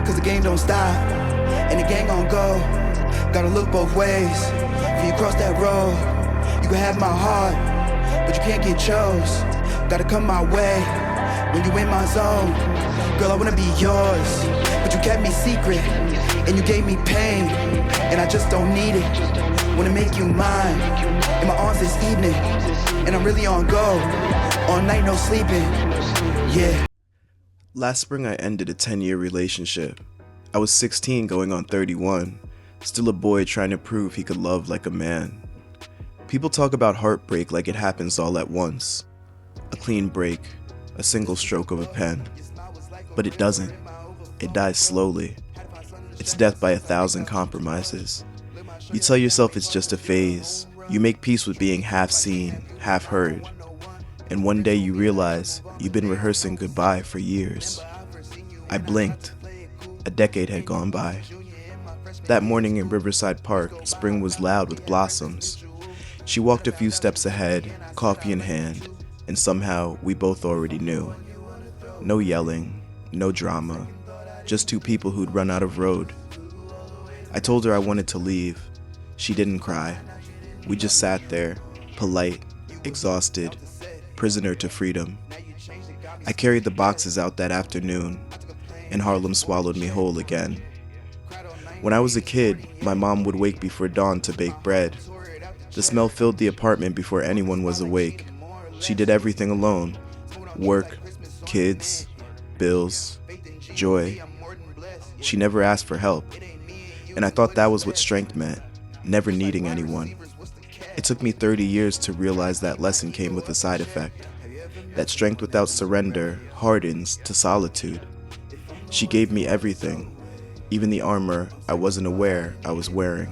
cause the game don't stop, and the gang gon' go. Gotta look both ways, if you cross that road, you can have my heart, but you can't get chose. Gotta come my way, when you in my zone. Girl, I wanna be yours, but you kept me secret, and you gave me pain, and I just don't need it. Wanna make you mine, in my arms this evening, and I'm really on go, all night no sleeping, yeah. Last spring I ended a 10-year relationship. I was 16 going on 31, still a boy trying to prove he could love like a man. People talk about heartbreak like it happens all at once. A clean break, a single stroke of a pen. But it doesn't. It dies slowly. It's death by 1,000 compromises. You tell yourself it's just a phase. You make peace with being half seen, half heard. And one day you realize you've been rehearsing goodbye for years. I blinked. A decade had gone by. That morning in Riverside Park, spring was loud with blossoms. She walked a few steps ahead, coffee in hand, and somehow we both already knew. No yelling, no drama, just two people who'd run out of road. I told her I wanted to leave. She didn't cry. We just sat there, polite, exhausted, prisoner to freedom. I carried the boxes out that afternoon, and Harlem swallowed me whole again. When I was a kid, my mom would wake before dawn to bake bread. The smell filled the apartment before anyone was awake. She did everything alone. Work, kids, bills, joy. She never asked for help. And I thought that was what strength meant, never needing anyone. It took me 30 years to realize that lesson came with a side effect. That strength without surrender hardens to solitude. She gave me everything, even the armor I wasn't aware I was wearing.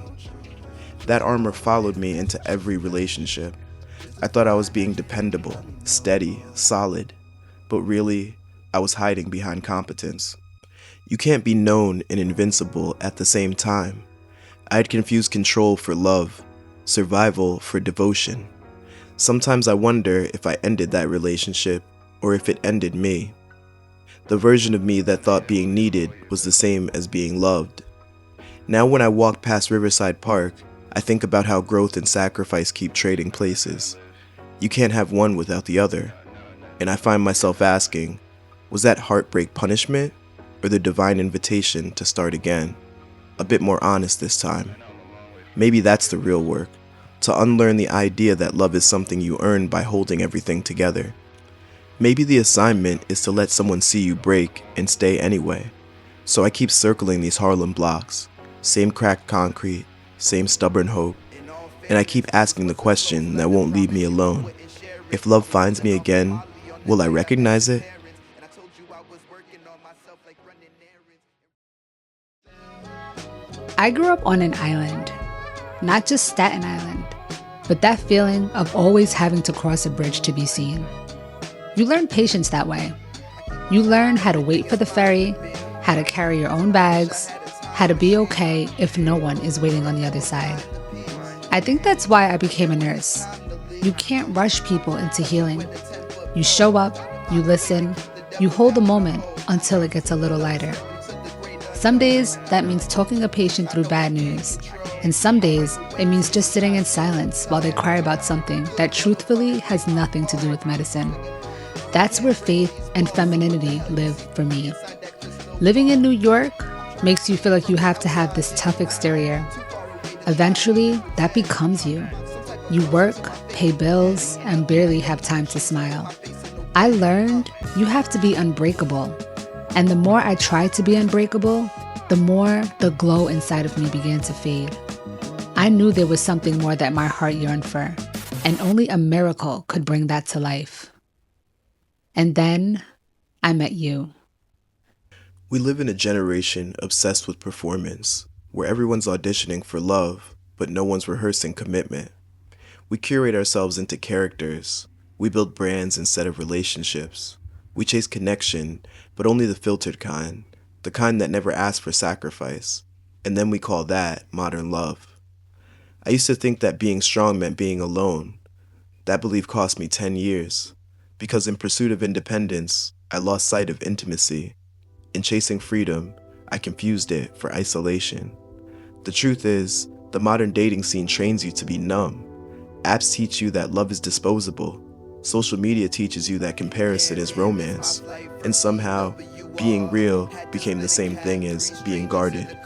That armor followed me into every relationship. I thought I was being dependable, steady, solid, but really, I was hiding behind competence. You can't be known and invincible at the same time. I had confused control for love, survival for devotion. Sometimes I wonder if I ended that relationship or if it ended me. The version of me that thought being needed was the same as being loved. Now when I walk past Riverside Park, I think about how growth and sacrifice keep trading places. You can't have one without the other. And I find myself asking, was that heartbreak punishment or the divine invitation to start again? A bit more honest this time. Maybe that's the real work, to unlearn the idea that love is something you earn by holding everything together. Maybe the assignment is to let someone see you break and stay anyway. So I keep circling these Harlem blocks, same cracked concrete, same stubborn hope, and I keep asking the question that won't leave me alone. If love finds me again, will I recognize it? I grew up on an island, not just Staten Island, but that feeling of always having to cross a bridge to be seen. You learn patience that way. You learn how to wait for the ferry, how to carry your own bags, how to be okay if no one is waiting on the other side. I think that's why I became a nurse. You can't rush people into healing. You show up, you listen, you hold the moment until it gets a little lighter. Some days, that means talking a patient through bad news. And some days, it means just sitting in silence while they cry about something that truthfully has nothing to do with medicine. That's where faith and femininity live for me. Living in New York makes you feel like you have to have this tough exterior. Eventually, that becomes you. You work, pay bills, and barely have time to smile. I learned you have to be unbreakable. And the more I tried to be unbreakable, the more the glow inside of me began to fade. I knew there was something more that my heart yearned for, and only a miracle could bring that to life. And then I met you. We live in a generation obsessed with performance, where everyone's auditioning for love, but no one's rehearsing commitment. We curate ourselves into characters. We build brands instead of relationships. We chase connection, but only the filtered kind, the kind that never asks for sacrifice. And then we call that modern love. I used to think that being strong meant being alone. That belief cost me 10 years, because in pursuit of independence, I lost sight of intimacy. In chasing freedom, I confused it for isolation. The truth is, the modern dating scene trains you to be numb. Apps teach you that love is disposable. Social media teaches you that comparison is romance. And somehow, being real became the same thing as being guarded.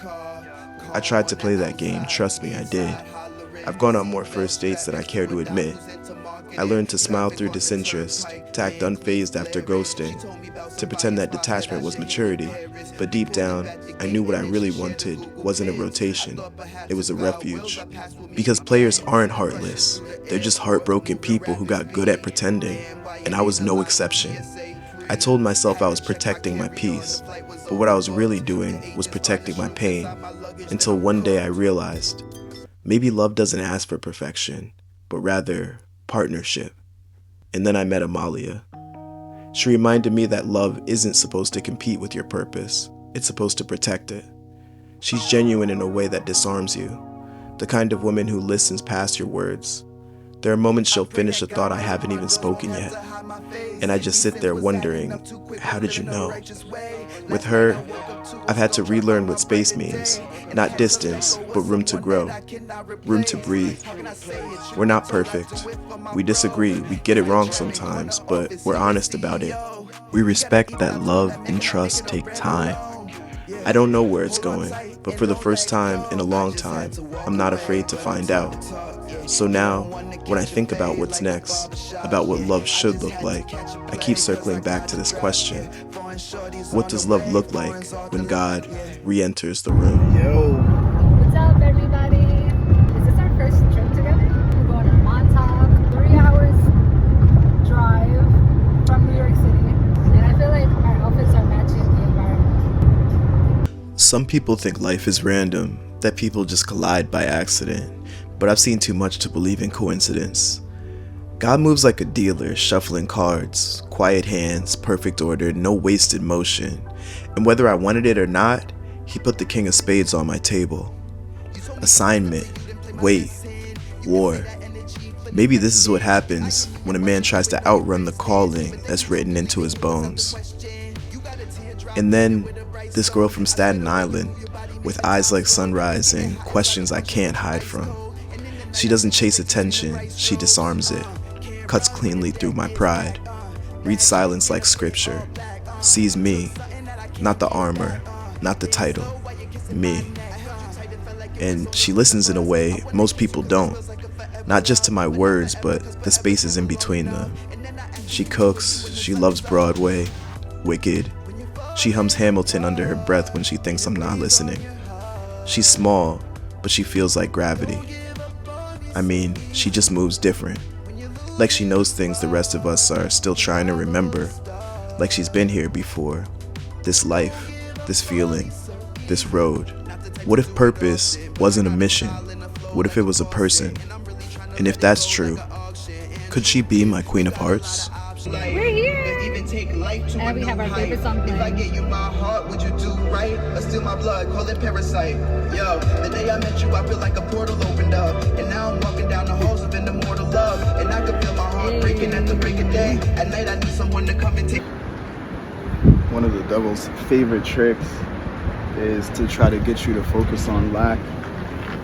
I tried to play that game, trust me, I did. I've gone on more first dates than I care to admit. I learned to smile through disinterest, to act unfazed after ghosting, to pretend that detachment was maturity. But deep down, I knew what I really wanted wasn't a rotation, it was a refuge. Because players aren't heartless, they're just heartbroken people who got good at pretending, and I was no exception. I told myself I was protecting my peace, but what I was really doing was protecting my pain, until one day I realized, maybe love doesn't ask for perfection, but rather partnership. And then I met Amalia. She reminded me that love isn't supposed to compete with your purpose, it's supposed to protect it. She's genuine in a way that disarms you, the kind of woman who listens past your words. There are moments she'll finish a thought I haven't even spoken yet, and I just sit there wondering, how did you know? With her, I've had to relearn what space means. Not distance, but room to grow, room to breathe. We're not perfect. We disagree, we get it wrong sometimes, but we're honest about it. We respect that love and trust take time. I don't know where it's going, but for the first time in a long time, I'm not afraid to find out. So now, when I think about what's next, about what love should look like, I keep circling back to this question. What does love look like when God re-enters the room? What's up, everybody? Is this our first trip together? We're going to Montauk, 3 hours drive from New York City. And I feel like our outfits are matching the environment. Some people think life is random, that people just collide by accident. But I've seen too much to believe in coincidence. God moves like a dealer, shuffling cards, quiet hands, perfect order, no wasted motion. And whether I wanted it or not, he put the King of Spades on my table. Assignment, wait, war. Maybe this is what happens when a man tries to outrun the calling that's written into his bones. And then, this girl from Staten Island, with eyes like sunrise and questions I can't hide from. She doesn't chase attention, she disarms it, cuts cleanly through my pride, reads silence like scripture, sees me, not the armor, not the title, me. And she listens in a way most people don't, not just to my words, but the spaces in between them. She cooks, she loves Broadway, Wicked. She hums Hamilton under her breath when she thinks I'm not listening. She's small, but she feels like gravity. I mean, she just moves different. Like she knows things the rest of us are still trying to remember. Like she's been here before. This life, this feeling, this road. What if purpose wasn't a mission? What if it was a person? And if that's true, could she be my Queen of Hearts? We're here! And we have our favorite song playing. If I get you my heart, would you do right? Or steal my blood, call it parasite. Yo, the day I met you, I feel like a portal opened up. And now I'm walking down the halls of an immortal love. And I can feel my heart breaking at the break of day. At night I need someone to come and take. One of the devil's favorite tricks is to try to get you to focus on lack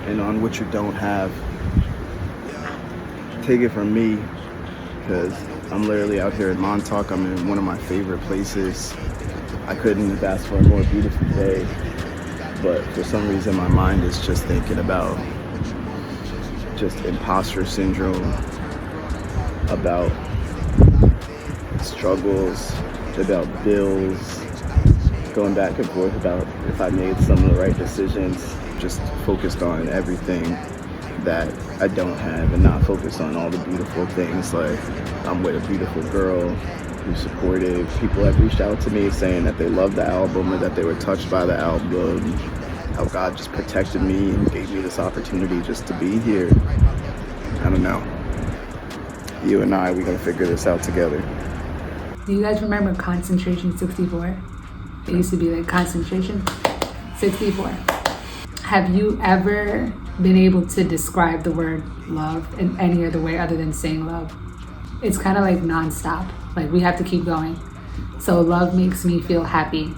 and on what you don't have. Take it from me, because I'm literally out here in Montauk. I'm in one of my favorite places. I couldn't have asked for a more beautiful day, but for some reason my mind is just thinking about just imposter syndrome, about struggles, about bills, going back and forth about if I made some of the right decisions, just focused on everything that I don't have and not focused on all the beautiful things. Like, I'm with a beautiful girl who's supportive. People have reached out to me saying that they love the album or that they were touched by the album. How God just protected me and gave me this opportunity just to be here. I don't know. You and I, we're gonna figure this out together. Do you guys remember Concentration 64? It used to be like Concentration 64. Have you ever been able to describe the word love in any other way other than saying love? It's kind of like nonstop. Like, we have to keep going. So love makes me feel happy.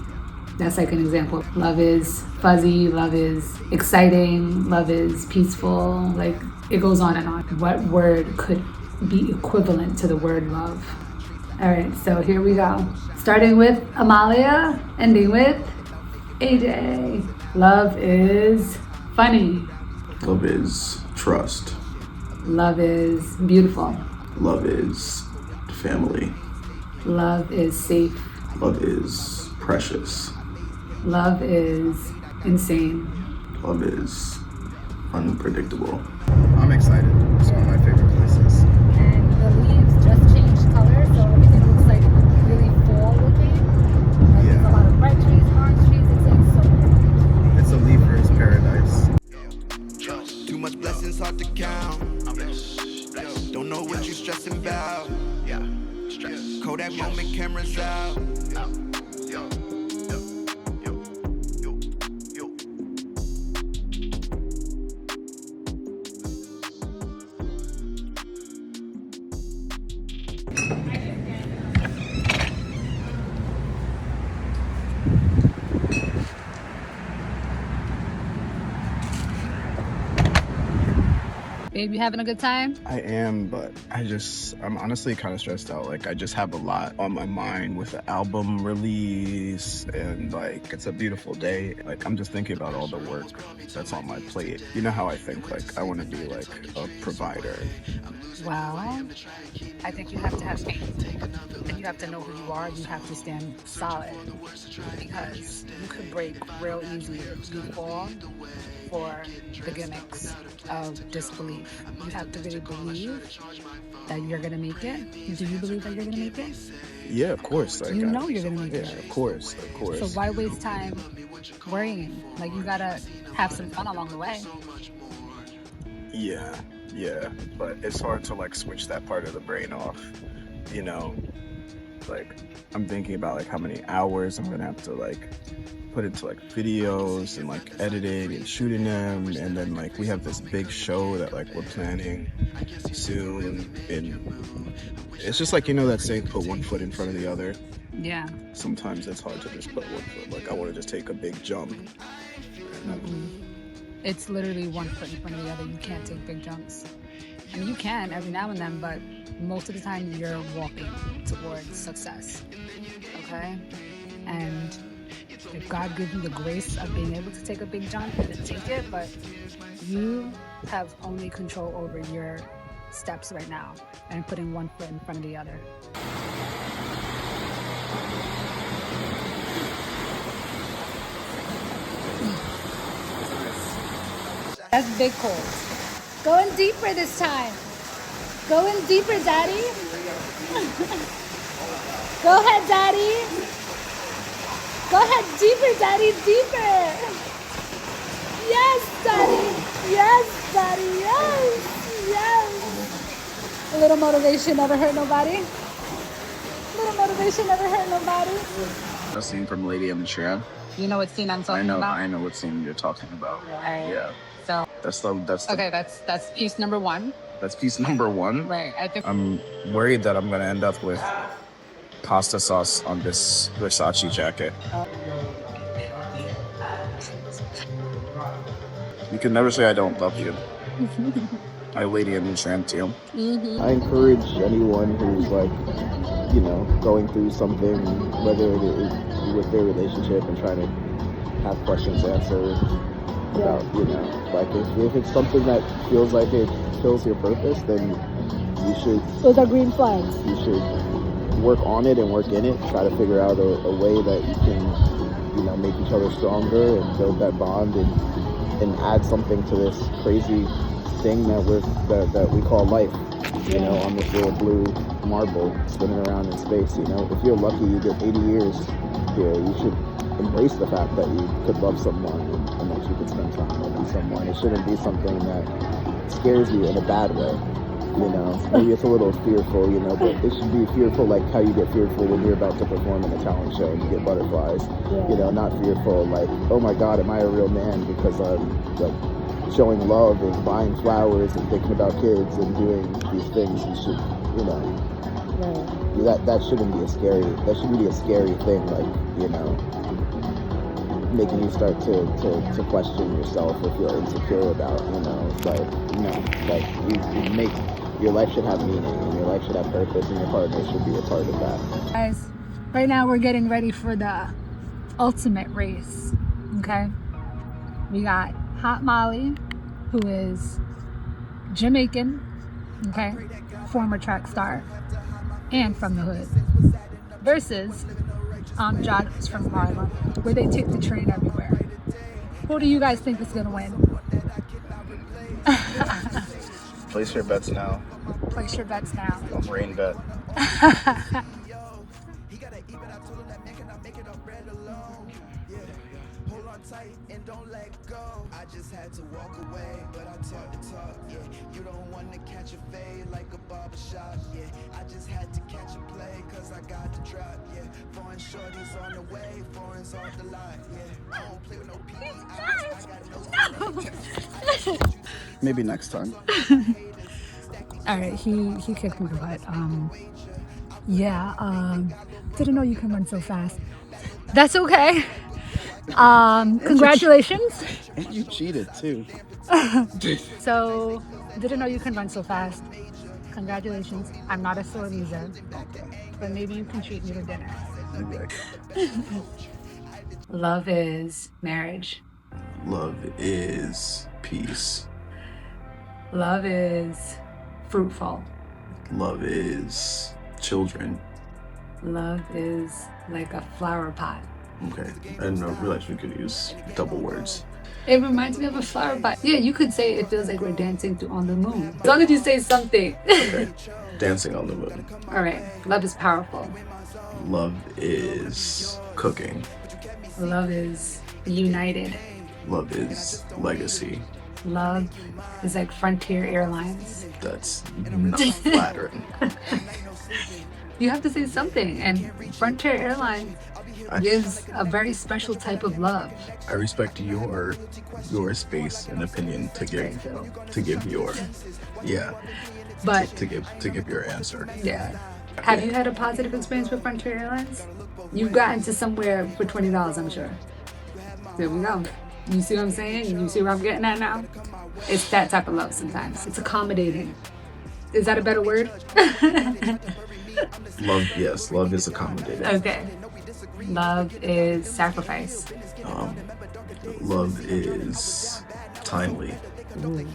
That's like an example. Love is fuzzy, love is exciting, love is peaceful. Like, it goes on and on. What word could be equivalent to the word love? All right, so here we go. Starting with Amalia, ending with AJ. Love is funny. Love is trust. Love is beautiful. Love is family. Love is safe. Love is precious. Love is insane. Love is unpredictable. I'm excited. It's one of my favorite places. And the leaves just changed color, so everything looks like really fall looking. Like there's a lot of red trees, orange trees. It's like so pretty. It's a leafer's paradise. Too much blessings hard to count. Don't know what you stressing about. Kodak moment, cameras out. Babe, you having a good time? I am, but I'm honestly kind of stressed out. Like, I just have a lot on my mind with the album release, and like, it's a beautiful day. Like, I'm just thinking about all the work that's on my plate. You know how I think, like, I want to be like a provider. Well, I think you have to have faith, and you have to know who you are. You have to stand solid, because you could break real easy if you fall for the gimmicks of disbelief. You have to really believe that you're gonna make it. Do you believe that you're gonna make it? Yeah, of course. Like, You know you're gonna make yeah, it. of course. So why waste time worrying? Like, you gotta have some fun along the way. Yeah, but it's hard to like switch that part of the brain off, you know. Like, I'm thinking about like how many hours I'm gonna have to like put into like videos and like editing and shooting them, and then like we have this big show that like we're planning soon, and it's just like, you know, that saying, put one foot in front of the other. Yeah. Sometimes it's hard to just put one foot. Like, I want to just take a big jump. It's literally one foot in front of the other. You can't take big jumps. I mean, you can every now and then, but most of the time you're walking towards success. Okay? And if God gives you the grace of being able to take a big jump, then take it, but you have only control over your steps right now and putting one foot in front of the other. That's big cold. Going deeper this time. Going deeper, Daddy. Go ahead, Daddy. Go ahead, deeper, Daddy, deeper. Yes, Daddy. Yes, Daddy. Yes. A little motivation never hurt nobody. A little motivation never hurt nobody. A scene from Lady and the Tramp. You know what scene I'm talking about? I know what scene you're talking about. Right. Yeah. So That's okay, that's piece number one. That's piece number one. Right. I think I'm worried that I'm gonna end up with pasta sauce on this Versace jacket. You can never say I don't love you. I Lady and the Tramp you. I encourage anyone who's like, you know, going through something, whether it is with their relationship and trying to have questions answered about, you know, like if it's something that feels like it fills your purpose, then you should. Those are green flags. You should work on it and work in it. Try to figure out a way that you can, you know, make each other stronger and build that bond and add something to this crazy thing that we call life. You know, on this little blue marble spinning around in space. You know, if you're lucky, you get 80 years here. You should embrace the fact that you could love someone and that you could spend time with someone. It shouldn't be something that scares you in a bad way. You know, maybe it's a little fearful, you know, but it should be fearful like how you get fearful when you're about to perform in a talent show and you get butterflies. You know, not fearful like, oh my God, am I a real man because I'm like showing love and buying flowers and thinking about kids and doing these things. You should, you know, that shouldn't be a scary thing, like, you know. making you start to question yourself or feel insecure about, but your life should have meaning and your life should have purpose and your partner should be a part of that. Guys, right now we're getting ready for the ultimate race, okay? We got Hot Molly, who is Jamaican, okay, former track star, and from the hood, versus Amjad, who's from Harlem, where they take the train everywhere. Who do you guys think is gonna win? Place your bets now. Place your bets now. Rain bet. Tight and don't let go. I just had to walk away, but I talk the talk, yeah. You don't want to catch a fade like a barbershop, yeah. I just had to catch a play, cause I got the drop, yeah. Foreign shorties on the way, foreign's off the lot, yeah. I don't play with no PEI, I got no Maybe next time. Alright, he kicked me the butt. Didn't know you can run so fast. That's okay. Congratulations. And you cheated too. So, didn't know you can run so fast. Congratulations. I'm not a sore loser, but maybe you can treat me to dinner. Love is marriage. Love is peace. Love is fruitful. Love is children. Love is like a flower pot. Okay, I didn't realize we could use double words. It reminds me of a flower pot. Yeah, you could say it feels like we're dancing on the moon. As long as you say something. Okay, dancing on the moon. All right, love is powerful. Love is cooking. Love is united. Love is legacy. Love is like Frontier Airlines. That's not flattering. You have to say something, and Frontier Airlines gives a very special type of love. I respect your space and opinion to give your But to give your answer. yeah. Have you had a positive experience with Frontier Airlines? You've gotten to somewhere for $20, I'm sure. There we go. You see what I'm saying? You see where I'm getting at now? It's that type of love sometimes. It's accommodating. Is that a better word? Love, yes, love is accommodating. Okay. Love is sacrifice. Love is timely. Ooh.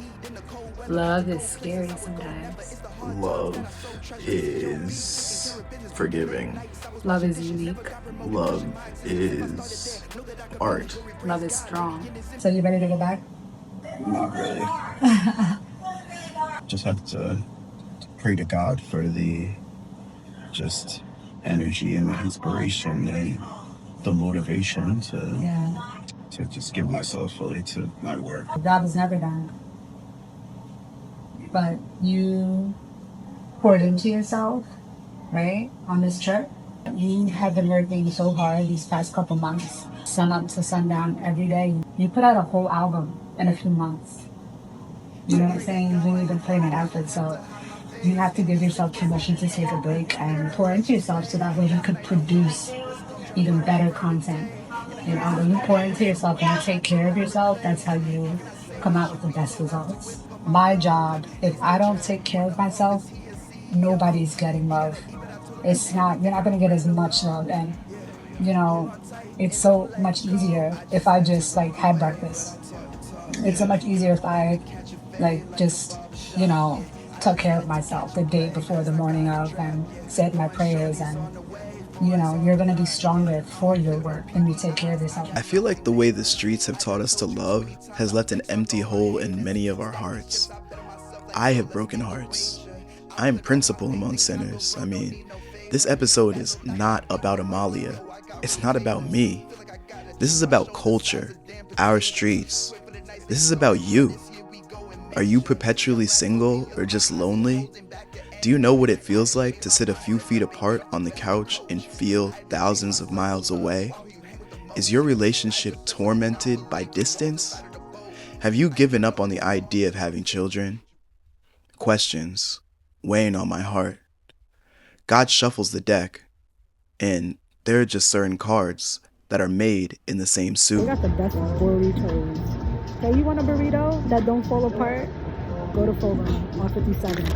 Love is scary sometimes. Love is forgiving. Love is unique. Love is art. Love is strong. So you ready to go back? Not really. Just have to pray to God for the just energy and the inspiration and the motivation to just give myself fully to my work. The job is never done. But you poured into yourself, right, on this trip. You have been working so hard these past couple months, sun up to sundown every day. You put out a whole album in a few months. You know what I'm saying? You've really been putting an effort, so you have to give yourself permission to take a break and pour into yourself so that way you could produce even better content. You know, when you pour into yourself and you take care of yourself, that's how you come out with the best results. My job, if I don't take care of myself, nobody's getting love. You're not gonna get as much love, and it's so much easier if I just had breakfast. It's so much easier if I just took care of myself the day before the morning of and said my prayers, and you're gonna be stronger for your work when you take care of yourself. I feel like the way the streets have taught us to love has left an empty hole in many of our hearts. I have broken hearts. I am principal among sinners. I mean, this episode is not about Amalia. It's not about me. This is about culture, our streets. This is about you. Are you perpetually single or just lonely? Do you know what it feels like to sit a few feet apart on the couch and feel thousands of miles away? Is your relationship tormented by distance? Have you given up on the idea of having children? Questions weighing on my heart. God shuffles the deck, and there are just certain cards that are made in the same We soup. got the best burritos. Okay, you want a burrito that don't fall apart? Go to Fogon on 57.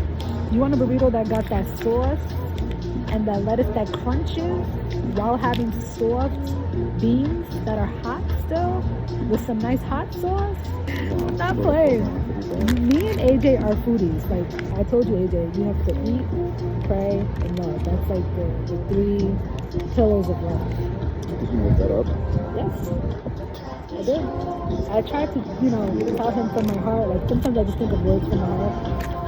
You want a burrito that got that sauce and that lettuce that crunches while having soft beans that are hot still with some nice hot sauce? Not playing. Me and AJ are foodies. Like I told you, AJ, you have to eat, pray, and love. That's like the 3 pillars of love. Did you make that up? Yes, I did. I tried to, tell him from my heart. Like sometimes I just think of words from my heart,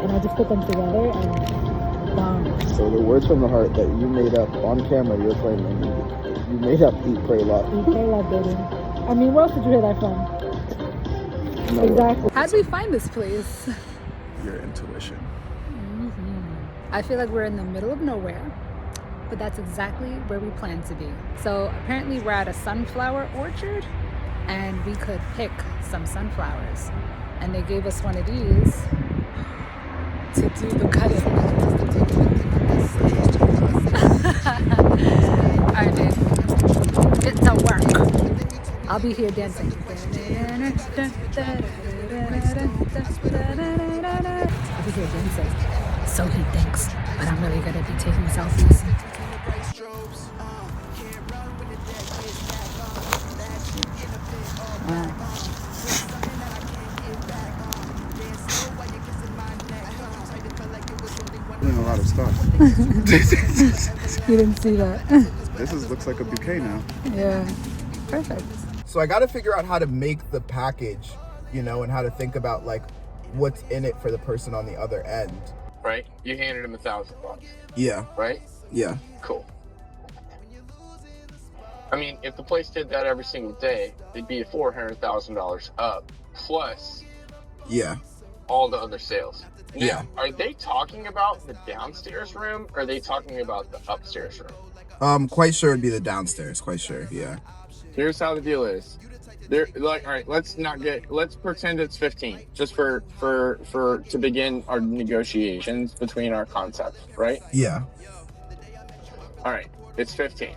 and I just put them together and bomb. So the words from the heart that you made up on camera, you're claiming you made up eat, pray, love. Eat, pray, love, baby. I mean, where else did you hear that from? No, Exactly. How'd we find this place? Your intuition. I feel like we're in the middle of nowhere, but that's exactly where we plan to be. So apparently we're at a sunflower orchard and we could pick some sunflowers. And they gave us one of these to do the cutting. All right, babe. It's a work. I'll be here dancing. I'll be here dancing. So he thinks, but I'm really gonna be taking selfies. Doing a lot of stuff. You didn't see that. This looks like a bouquet now. Yeah, perfect. So I got to figure out how to make the package, and how to think about like what's in it for the person on the other end. Right? You handed him $1,000, Yeah, right? yeah. Cool. I mean, if the place did that every single day, it'd be $400,000 up, plus Yeah. all the other sales. Now, Yeah. are they talking about the downstairs room, or are they talking about the upstairs room? Quite sure it'd be the downstairs. Quite sure. Yeah. Here's how the deal is. They're like, all right, let's pretend it's 15, just for to begin our negotiations between our concepts, right? Yeah. All right, it's 15.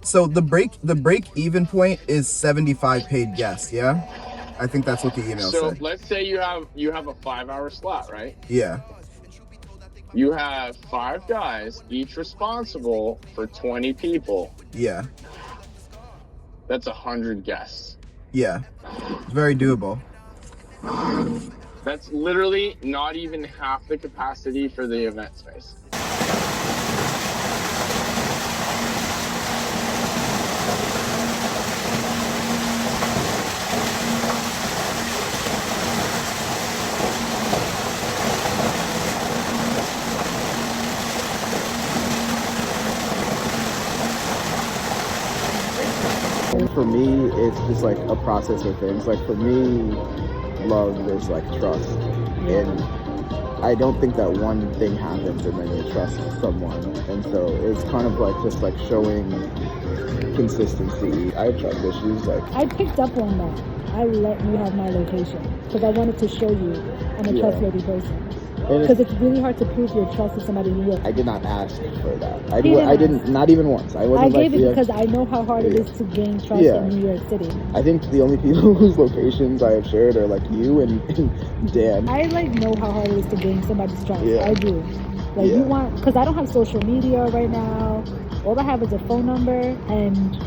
So the break even point is 75 paid guests. Yeah. I think that's what the email So said. let's say you have a 5-hour slot, right? Yeah. You have 5 guys, each responsible for 20 people. Yeah. That's 100 guests. Yeah. It's very doable. That's literally not even half the capacity for the event space. For me, it's just like a process of things. Like for me, love is like trust. And I don't think that one thing happens and then you trust someone. And so it's kind of like just like showing consistency. I have trust issues. Like I picked up on that. I let you have my location because I wanted to show you I'm a trustworthy person. Because it's really hard to prove your trust to somebody in New York. I did not ask for that. I didn't didn't, not even once. I wasn't gave like, it because I know how hard it is to gain trust in New York City. I think the only people whose locations I have shared are like you and Dan. I know how hard it is to gain somebody's trust. Yeah. I do. Like you want, because I don't have social media right now. All I have is a phone number, and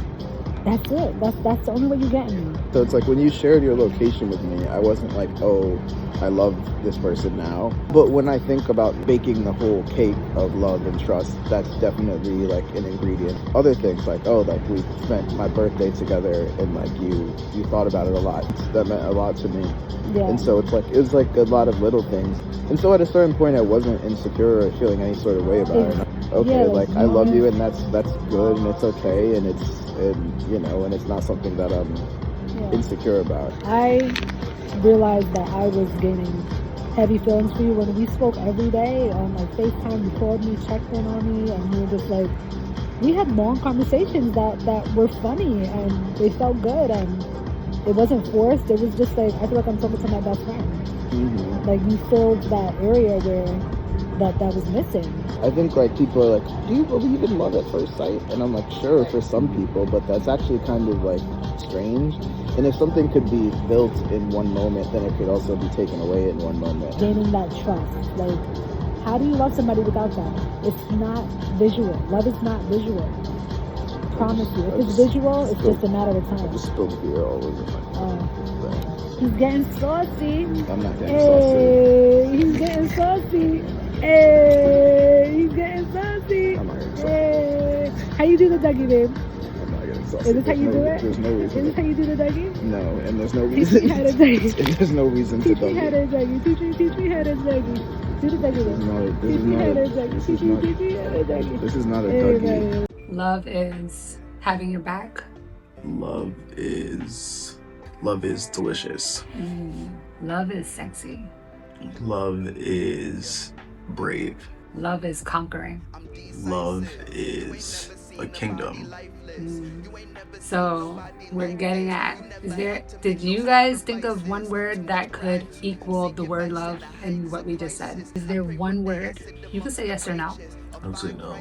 that's it. That's the only way you get me. So it's like when you shared your location with me, I wasn't like, oh, I love this person now. But when I think about baking the whole cake of love and trust, that's definitely like an ingredient. Other things like, oh, like we spent my birthday together and like you thought about it a lot. That meant a lot to me. Yeah. And so it was like a lot of little things. And so at a certain point I wasn't insecure or feeling any sort of way about it. Okay, like I love you and that's good and it's okay and it's not something that I'm insecure about. I realized that I was gaining heavy feelings for you when we spoke every day on like FaceTime. You called me, checked in on me, and you were just like, we had long conversations that were funny and they felt good and it wasn't forced. It was just like, I feel like I'm talking to my best friend. Mm-hmm. Like you filled that area where that was missing. I think like people are like, do you believe in love at first sight? And I'm like, sure, for some people, but that's actually kind of like strange. And if something could be built in one moment, then it could also be taken away in one moment. Gaining that trust. Like, how do you love somebody without that? It's not visual. Love is not visual. Promise you. If it's visual, it's just a matter of time. I just spilled beer all over my thing. He's getting saucy. I'm not getting saucy. He's getting saucy. Hey, he's getting saucy. I'm not getting saucy. Hey. How you do the Dougie, babe? I'm not getting saucy. Is this how you do it? There's no reason. Is this how you do the Dougie? No, and there's no Teach reason. me how to Dougie. There's no reason to Teach me how to Dougie. Teach me how to Dougie. Do the Dougie. Teach me how to Dougie. Teach me how to Dougie. This is not a Dougie. Love is having your back. Love is delicious. Love is sexy. Love is brave. Love is conquering. Love is a kingdom. So we're getting at, did you guys think of one word that could equal the word love and what we just said? Is there one word? You can say yes or no. I would say no.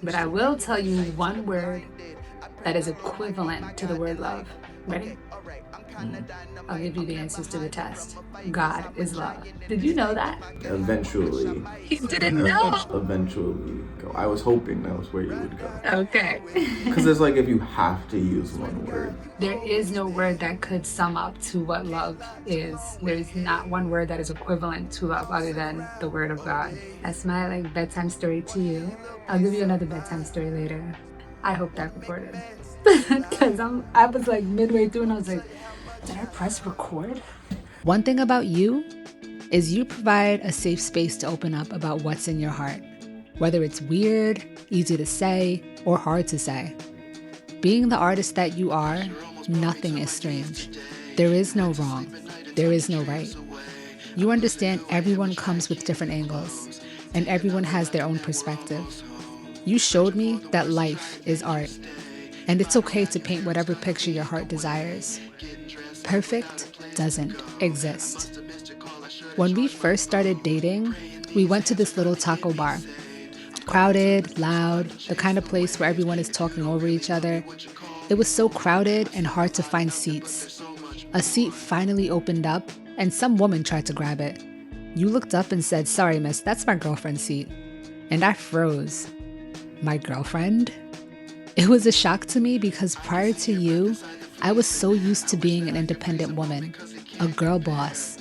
But I will tell you one word that is equivalent to the word love. Ready? I'll give you the answers to the test. God is love. Did you know that? Eventually. You didn't know? Eventually go. I was hoping that was where you would go. Okay. Because it's like if you have to use one word. There is no word that could sum up to what love is. There's not one word that is equivalent to love other than the word of God. That's my bedtime story to you. I'll give you another bedtime story later. I hope that recorded. Because I was midway through and I was like, did I press record? One thing about you is you provide a safe space to open up about what's in your heart, whether it's weird, easy to say, or hard to say. Being the artist that you are, nothing is strange. There is no wrong. There is no right. You understand everyone comes with different angles, and everyone has their own perspective. You showed me that life is art, and it's okay to paint whatever picture your heart desires. Perfect doesn't exist. When we first started dating, we went to this little taco bar. Crowded, loud, the kind of place where everyone is talking over each other. It was so crowded and hard to find seats. A seat finally opened up, and some woman tried to grab it. You looked up and said, "Sorry, miss, that's my girlfriend's seat." And I froze. My girlfriend? It was a shock to me because prior to you, I was so used to being an independent woman, a girl boss.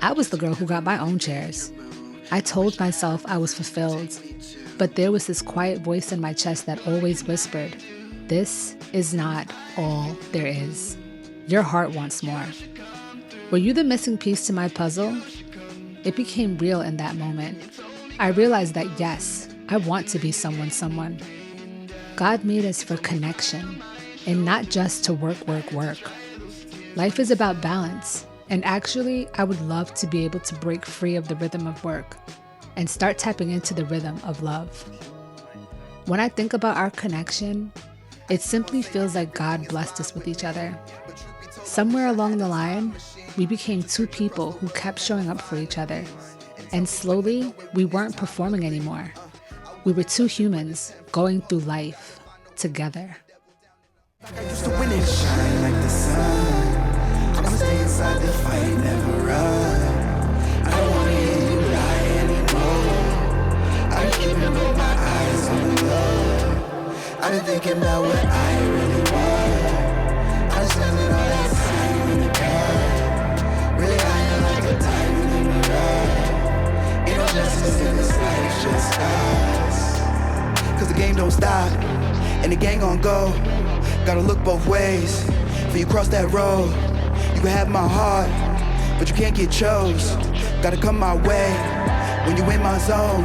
I was the girl who got my own chairs. I told myself I was fulfilled, but there was this quiet voice in my chest that always whispered, "This is not all there is. Your heart wants more." Were you the missing piece to my puzzle? It became real in that moment. I realized that yes, I want to be someone. God made us for connection and not just to work. Life is about balance, and actually, I would love to be able to break free of the rhythm of work and start tapping into the rhythm of love. When I think about our connection, it simply feels like God blessed us with each other. Somewhere along the line, we became two people who kept showing up for each other, and slowly, we weren't performing anymore. We were two humans going through life together. I used to win and shine like the sun. I'ma stay inside the fight, never run. I don't wanna hear you lie anymore. I'm keeping with my eyes on the road. I've been thinking about what I really want. I'm spending all that time in the car. Really high like the diamond in the rough. Ain't no justice in this life, just us. Cause the game don't stop, and the gang gon' go. Gotta look both ways, before you cross that road. You can have my heart, but you can't get chose. Gotta come my way, when you in my zone.